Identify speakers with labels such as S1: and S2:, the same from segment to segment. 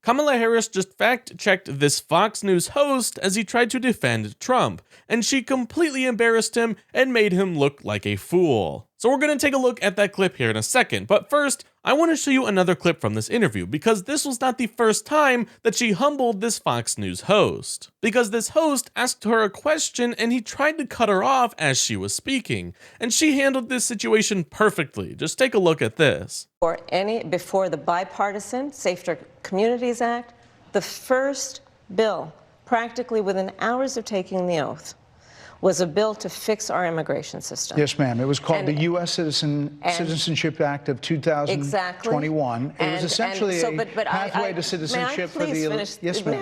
S1: Kamala Harris just fact-checked this Fox News host as he tried to defend Trump, and she completely embarrassed him and made him look like a fool. So we're going to take a look at that clip here in a second, but first, I want to show you another clip from this interview, because this was not the first time that she humbled this Fox News host. Because this host asked her a question and he tried to cut her off as she was speaking, and she handled this situation perfectly. Just take a look at this.
S2: Before the Bipartisan Safer Communities Act, the first bill, practically within hours of taking the oath, was a bill to fix our immigration system.
S3: Yes, ma'am. It was called the U.S. Citizenship Act of 2021.
S2: Exactly.
S3: It was essentially a pathway to citizenship for the...
S2: Yes, ma'am.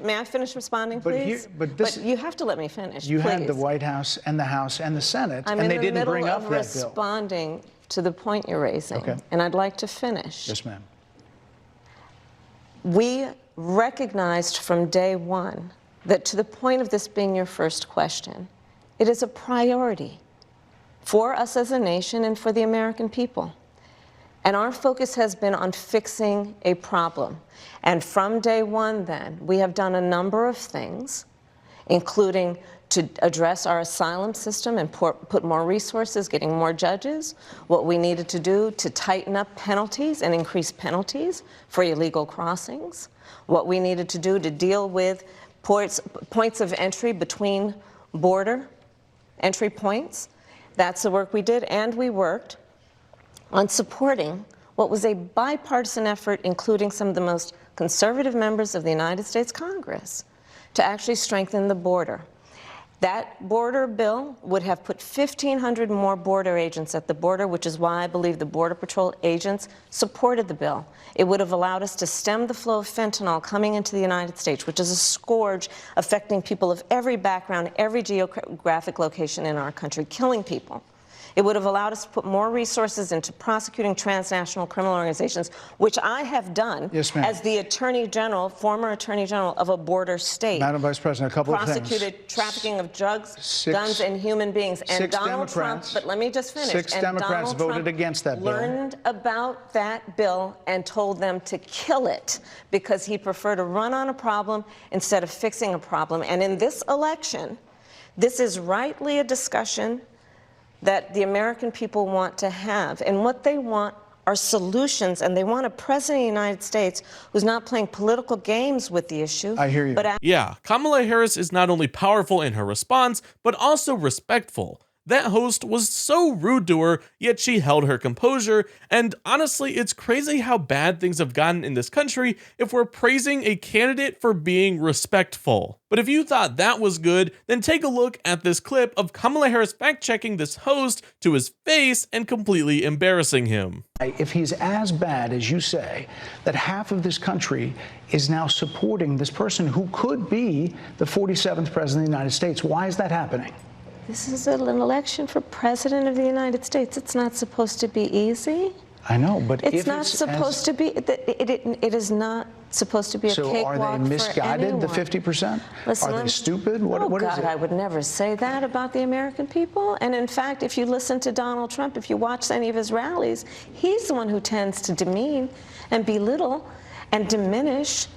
S2: May I finish responding, please?
S3: But
S2: you have to let me finish,
S3: You
S2: please.
S3: had the White House and the House and the Senate, and they didn't bring up that bill.
S2: I'm in the middle of responding to the point you're raising, and I'd like to finish.
S3: Yes, ma'am.
S2: We recognized from day one that, to the point of this being your first question, it is a priority for us as a nation and for the American people. And our focus has been on fixing a problem. And from day one, then, we have done a number of things, including to address our asylum system and put more resources, getting more judges, what we needed to do to tighten up penalties and increase penalties for illegal crossings, what we needed to do to deal with points of entry between border entry points. That's the work we did, and we worked on supporting what was a bipartisan effort, including some of the most conservative members of the United States Congress, to actually strengthen the border. That border bill would have put 1,500 more border agents at the border, which is why I believe the Border Patrol agents supported the bill. It would have allowed us to stem the flow of fentanyl coming into the United States, which is a scourge affecting people of every background, every geographic location in our country, killing people. It would have allowed us to put more resources into prosecuting transnational criminal organizations, which I have done as the Attorney General, former Attorney General of a border state.
S3: Madam Vice President, a couple of things.
S2: Prosecuted trafficking of drugs, guns, and human beings. And Donald Trump, but let me just finish.
S3: Six Democrats voted against that bill.
S2: Learned about that bill and told them to kill it because he preferred to run on a problem instead of fixing a problem. And in this election, this is rightly a discussion that the American people want to have. And what they want are solutions, and they want a president of the United States who's not playing political games with the issue.
S3: I hear you.
S1: Yeah, Kamala Harris is not only powerful in her response, but also respectful. That host was so rude to her, yet she held her composure, and honestly, it's crazy how bad things have gotten in this country if we're praising a candidate for being respectful. But if you thought that was good, then take a look at this clip of Kamala Harris fact-checking this host to his face and completely embarrassing him.
S3: If he's as bad as you say, that half of this country is now supporting this person who could be the 47th president of the United States, why is that happening?
S2: This is an election for president of the United States. It's not supposed to be easy.
S3: I know, but
S2: it's not supposed to be. It is not supposed to be a cakewalk for anyone.
S3: So are they misguided, the 50%?
S2: Listen,
S3: are they stupid? What is it?
S2: I would never say that about the American people. And in fact, if you listen to Donald Trump, if you watch any of his rallies, he's the one who tends to demean and belittle and diminish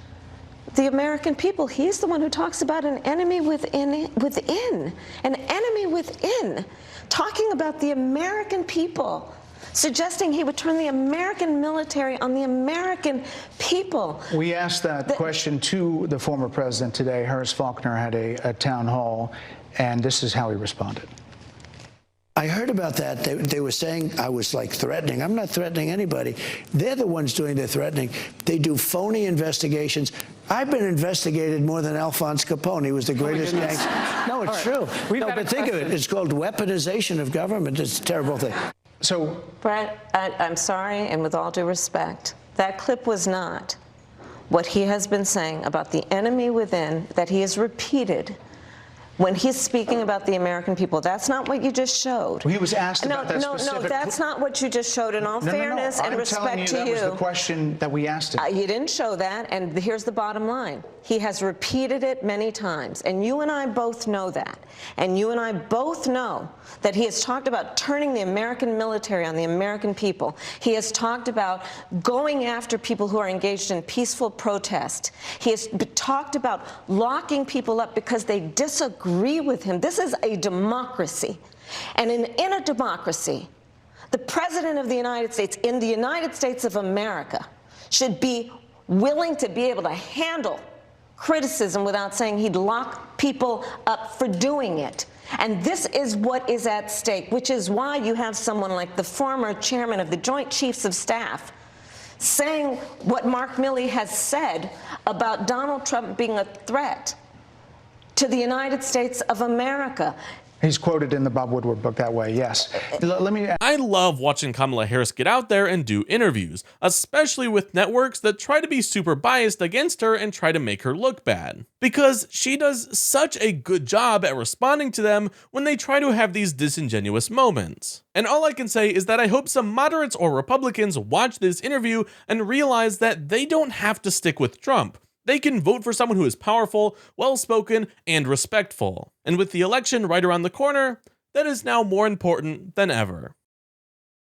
S2: the American people. He's the one who talks about an enemy within, an enemy within, talking about the American people, suggesting he would turn the American military on the American people.
S3: We asked that question to the former president today. Harris Faulkner had a town hall, and this is how he responded.
S4: I heard about that. They were saying I was like threatening. I'm not threatening anybody. They're the ones doing the threatening. They do phony investigations. I've been investigated more than Alphonse Capone. He was the greatest gangster. No, it's true. No, but think of it. It's called weaponization of government. It's a terrible thing.
S3: So,
S2: Brett, I'm sorry, and with all due respect, that clip was not what he has been saying about the enemy within, that he has repeated when he's speaking about the American people. That's not what you just showed.
S3: Well, he was asked about that
S2: No,
S3: specific...
S2: that's not what you just showed. In all fairness and respect to you,
S3: that was the question that we asked him.
S2: You didn't show that, and here's the bottom line. He has repeated it many times, and you and I both know that. And you and I both know that he has talked about turning the American military on the American people. He has talked about going after people who are engaged in peaceful protest. He has talked about locking people up because they disagree with him. This is a democracy. And in a democracy, the President of the United States, in the United States of America, should be willing to be able to handle criticism without saying he'd lock people up for doing it. And this is what is at stake, which is why you have someone like the former chairman of the Joint Chiefs of Staff saying what Mark Milley has said about Donald Trump being a threat to the United States of America.
S3: He's quoted in the Bob Woodward book that way, yes.
S1: I love watching Kamala Harris get out there and do interviews, especially with networks that try to be super biased against her and try to make her look bad. Because she does such a good job at responding to them when they try to have these disingenuous moments. And all I can say is that I hope some moderates or Republicans watch this interview and realize that they don't have to stick with Trump. They can vote for someone who is powerful, well-spoken, and respectful. And with the election right around the corner, that is now more important than ever.